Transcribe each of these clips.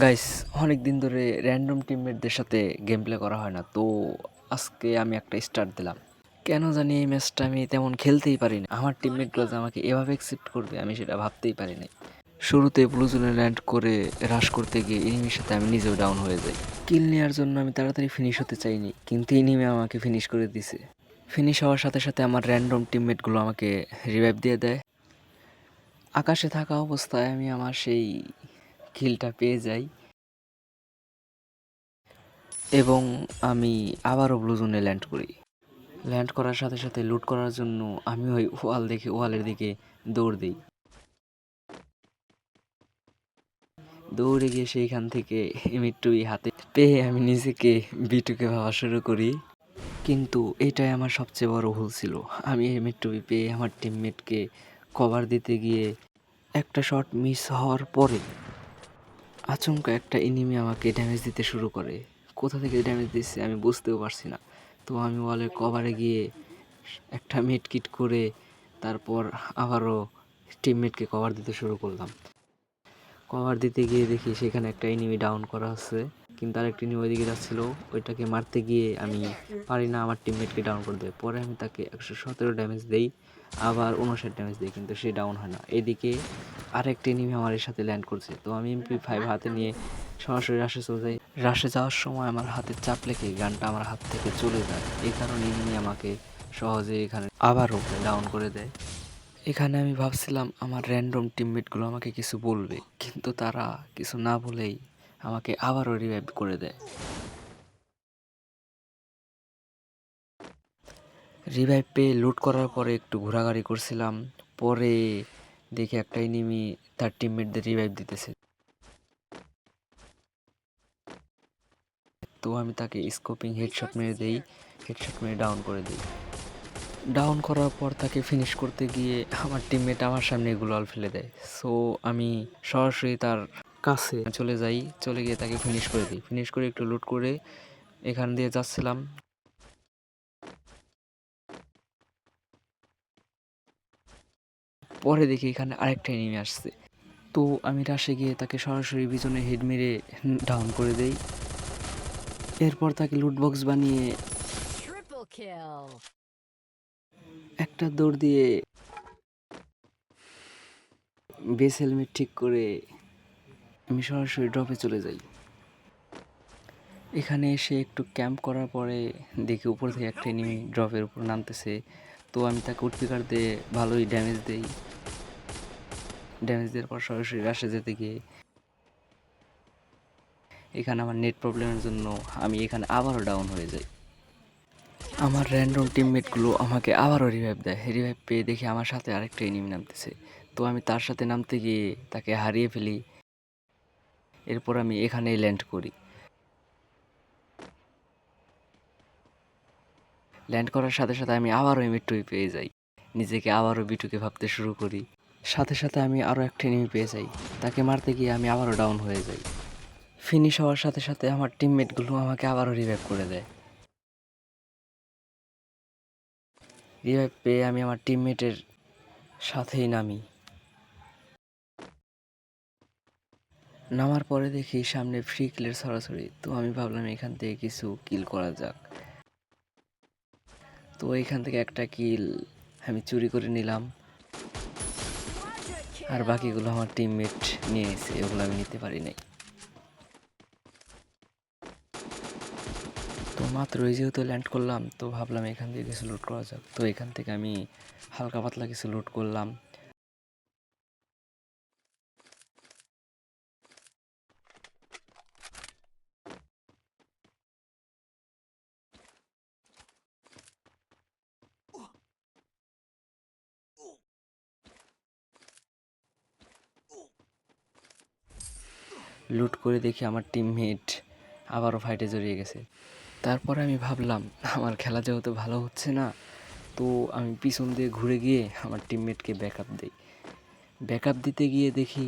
Guys, অনেক দিন ধরে র্যান্ডম টিমমেটদের সাথে গেম প্লে করা হয় না। তো আজকে আমি একটা স্টার্ট দিলাম। কেন জানি এই ম্যাচটা আমি তেমন খেলতেই পারি না। আমার টিমমেটগুলো যে আমাকে এভাবে অ্যাকসেপ্ট করবে আমি সেটা ভাবতেই পারি নাই। শুরুতে ব্লু জোনে ল্যান্ড করে রাশ করতে গিয়ে এনিমির সাথে আমি নিজেও ডাউন হয়ে যাই। কিল নেওয়ার জন্য আমি তাড়াতাড়ি ফিনিশ হতে চাইনি, কিন্তু এনিমি আমাকে ফিনিশ করে দিছে। ফিনিশ হওয়ার সাথে সাথে আমার র্যান্ডম টিমমেটগুলো আমাকে রিভাইভ দিয়ে দেয়। আকাশে থাকা অবস্থায় আমি আমার সেই কিলটা পেয়ে যাই এবং আমি আবারও ব্লু জোনে ল্যান্ড করি। ল্যান্ড করার সাথে সাথে লুট করার জন্য আমি ওই ওয়াল দেখে ওয়ালের দিকে দৌড় দিই। দৌড়ে গিয়ে সেইখান থেকে এম2 হাতে পেয়ে আমি নিজেকে বিটুকে ভাবা শুরু করি। কিন্তু এটাই আমার সবচেয়ে বড় ভুল ছিল। আমি এম2 পেয়ে আমার টিমমেটকে কভার দিতে গিয়ে একটা শট মিস হওয়ার পরে আচমকা একটা এনিমি আমাকে ড্যামেজ দিতে শুরু করে। কোথা থেকে ড্যামেজ দিচ্ছে আমি বুঝতেও পারছি না। তো আমি ওয়ালের কভারে গিয়ে একটা মেড কিট করে তারপর আবারও টিমমেটকে কভার দিতে শুরু করলাম। কভার দিতে গিয়ে দেখি সেখানে একটা এনিমি ডাউন করা আছে, কিন্তু আরেকটা এনিমি ওইদিকে যাচ্ছিল। ওইটাকে মারতে গিয়ে আমি পারি না আমার টিমমেটকে ডাউন করে দেয়। পরে আমি তাকে 117 ড্যামেজ দেই, আবার 59 ড্যামেজ দিই, কিন্তু সে ডাউন হয় না। এদিকে আরেকটা এনিমি আমার এর সাথে ল্যান্ড করছে। তো আমি MP5 হাতে নিয়ে সরাসরি রাশে চলে যাই। রাশে যাওয়ার সময় আমার হাতে চাপ লেগে গানটা আমার হাত থেকে চলে যায়। এই কারণে এনিমি আমাকে সহজে এখানে আবারও ডাউন করে দেয়। এখানে আমি ভাবছিলাম আমার র্যান্ডম টিমমেটগুলো আমাকে কিছু বলবে, কিন্তু তারা কিছু না বলেই আমাকে আবারও রিভাইভ করে দেয়। রিভাইভ পেয়ে লুট করার পরে একটু ঘোরাঘুরি করছিলাম। পরে দেখি একটা এনিমি তার টিমমেটদের রিভাইভ দিতেছে। তো আমি তাকে স্কোপিং হেডশট মেরে দেই, হেডশট মেরে ডাউন করে দিই। ডাউন করার পর তাকে ফিনিশ করতে গিয়ে আমার টিমমেট আমার সামনে গ্লোয়াল ফেলে দেয়। সো আমি সরাসরি তার কাছে চলে যাই, চলে গিয়ে তাকে ফিনিশ করে দিই। ফিনিশ করে একটু লুট করে এখান দিয়ে যাচ্ছিলাম। পরে দেখি এখানে আরেকটা এনিমি আসছে। তো আমি রাশে গিয়ে তাকে সরাসরি পিছনে হেড মেরে ডাউন করে দেই। এরপর তাকে লুট বক্স বানিয়ে একটা দৌড় দিয়ে বেস হেলমেট ঠিক করে আমি সরাসরি ড্রপে চলে যাই। এখানে এসে একটু ক্যাম্প করার পরে দেখি উপর থেকে একটা এনিমি ড্রপের উপর নামতেছে। তো আমি তাকে উডপিকার দিয়ে ভালোই ড্যামেজ দেই। ড্যামেজ দেওয়ার পর সরাসরি রাশে যেতে গিয়ে এখানে আমার নেট প্রবলেমের জন্য আমি এখানে আবারও ডাউন হয়ে যাই। আমার র্যান্ডম টিমমেটগুলো আমাকে আবারও রিভাইভ দেয়। রিভাইভ পেয়ে দেখি আমার সাথে আরেকটা এনিমি নামতেছে। তো আমি তার সাথে নামতে গিয়ে তাকে হারিয়ে ফেলি। এরপর আমি এখানেই ল্যান্ড করি। ল্যান্ড করার সাথে সাথে আমি আবারও এম2 পেয়ে যাই। নিজেকে আবারও বিটুকে ভাবতে শুরু করি। সাথে সাথে আমি আরও একটা এনিমি পেয়ে যাই। তাকে মারতে গিয়ে আমি আবারও ডাউন হয়ে যাই। ফিনিশ হওয়ার সাথে সাথে আমার টিমমেটগুলো আমাকে আবারও রিভাইভ করে দেয়। রিভাইভ পেয়ে আমি আমার টিমমেটের সাথেই নামি। নামার পরে দেখি সামনে ফ্রি কিলের ছড়াছড়ি। তো আমি ভাবলাম এখান থেকে কিছু কিল করা যাক। তো এখান থেকে একটা কিল আমি চুরি করে নিলাম, আর বাকিগুলো আমার টিমমেট নিয়ে নিছে, ওগুলো আমি নিতে পারি নাই। তো মাত্র এই যেহেতু ল্যান্ড করলাম, তো ভাবলাম এখান থেকে কিছু লুট করা যাক। তো এখান থেকে আমি হালকা পাতলা কিছু লুট করলাম। লুট করে দেখি আমার টিমমেট আবারও ফাইটে জড়িয়ে গেছে। তারপরে আমি ভাবলাম আমার খেলা যেহেতু ভালো হচ্ছে না, তো আমি পিছন দিয়ে ঘুরে গিয়ে আমার টিমমেটকে ব্যাকআপ দিই। ব্যাকআপ দিতে গিয়ে দেখি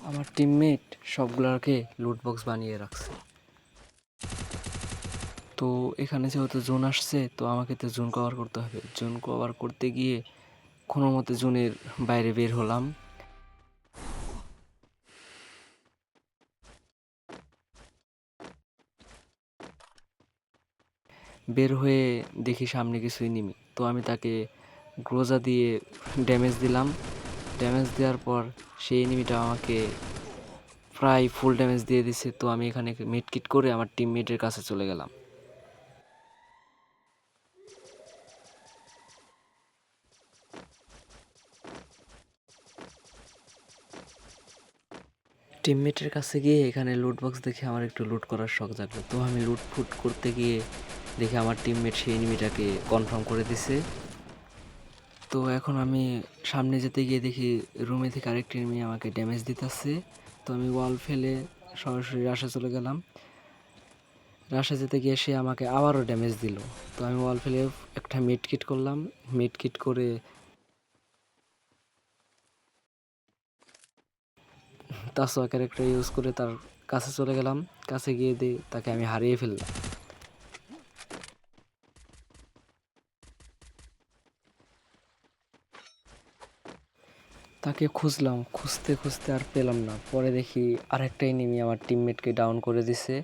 আমার টিমমেট সবগুলোকে লুট বক্স বানিয়ে রাখছে। তো এখানে যেহেতু জোন আসছে, তো আমাকে তো জোন কভার করতে হবে। জোন কভার করতে গিয়ে কোনো মতে জোনের বাইরে বের হলাম। বের হয়ে দেখি সামনে কিছু এনিমি, তো আমি তাকে গ্রোজা দিয়ে ড্যামেজ দিলাম। ড্যামেজ দেওয়ার পর সেই এনিমিটা আমাকে প্রায় ফুল ড্যামেজ দিয়ে দিছে। তো আমি এখানে মিডকিট করে আমার টিমমেটের কাছে চলে গেলাম। টিমমেটের কাছে গিয়ে এখানে লুট বক্স দেখে আমার একটু লুট করার শখ জাগলো। তো আমি লুট ফুট করতে গিয়ে দেখি আমার টিমমেট সেই এনিমিটাকে কনফার্ম করে দিছে। তো এখন আমি সামনে যেতে গিয়ে দেখি রুমে থেকে আরেকটি এনিমি আমাকে ড্যামেজ দিতেছে। তো আমি ওয়াল ফেলে সরাসরি রাশে চলে গেলাম। রাশে যেতে গিয়ে সে আমাকে আবারও ড্যামেজ দিল। তো আমি ওয়াল ফেলে একটা মিড কিট করলাম। মিড কিট করে তাসোয়া ক্যারেক্টার ইউজ করে তার কাছে চলে গেলাম। কাছে গিয়ে তাকে আমি হারিয়ে ফেললাম। তাকে খুঁজলাম, খুঁজতে খুঁজতে আর পেলাম না। পরে দেখি আরেকটা এনিমি আমার টিমমেটকে ডাউন করে দিছে।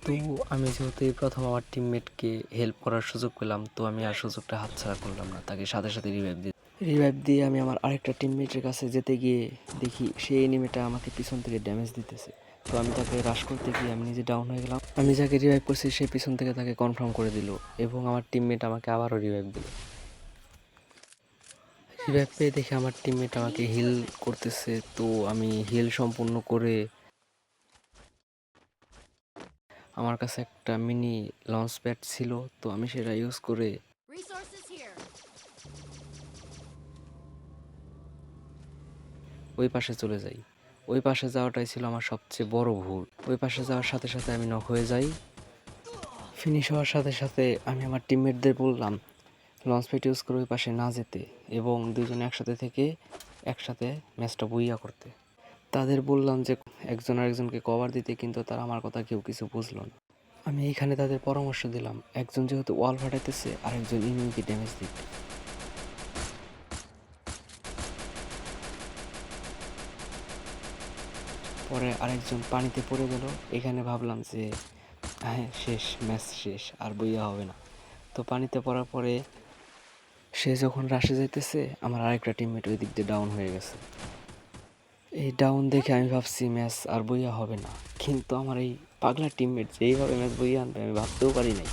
তো আমি যেহেতু এই প্রথম আমার টিমমেটকে হেল্প করার সুযোগ পেলাম, তো আমি আর সুযোগটা হাতছাড়া করলাম না, তাকে সাথে সাথে রিভাইভ দিয়ে আমি আমার আরেকটা টিমমেটের কাছে যেতে গিয়ে দেখি সেই এনিমিটা আমাকে পিছন থেকে ড্যামেজ দিতেছে। তো আমি তাকে রাশ করতে গিয়ে আমি নিজে ডাউন হয়ে গেলাম। আমি যাকে রিভাইভ করছি সে পিছন থেকে তাকে কনফার্ম করে দিল এবং আমার টিমমেট আমাকে আবারও রিভাইভ দিল। রিভাইভ পেয়ে দেখে আমার টিমমেট আমাকে হিল করতেছে। তো আমি হিল সম্পূর্ণ করে আমার কাছে একটা মিনি লঞ্চ প্যাড ছিল, তো আমি সেটা ইউজ করে ওই পাশে চলে যাই। ওই পাশে যাওয়াটাই ছিল আমার সবচেয়ে বড় ভুল। ওই পাশে যাওয়ার সাথে সাথে আমি নক হয়ে যাই। ফিনিশ হওয়ার সাথে সাথে আমি আমার টিমমেটদের বললাম লঞ্চ প্যাড ইউজ করে ওই পাশে না যেতে এবং দুজনে একসাথে থেকে একসাথে ম্যাচটা বইয়া করতে। তাদের বললাম যে একজন আরেকজনকে কভার দিতে, কিন্তু তারা আমার কথা কেউ কিছু বুঝলো না। আমি এইখানে তাদের পরামর্শ দিলাম একজন যেহেতু ওয়াল ফাটাইতেছে আরেকজন ইনিমিকে ড্যামেজ দিতে। পরে আরেকজন পানিতে পড়ে গেল। এখানে ভাবলাম যে হ্যাঁ শেষ, ম্যাচ শেষ, আর বইয়া হবে না। তো পানিতে পড়ার পরে সে যখন রাশে যাইতেছে আমার আরেকটা টিমমেট ওই দিক দিয়ে ডাউন হয়ে গেছে। এই ডাউন দেখে আমি ভাবছি ম্যাচ আর বইয়া হবে না, কিন্তু আমার এই পাগলা টিমমেট যে এইভাবে ম্যাচ বইয়া আনবে আমি ভাবতেও পারি নাই।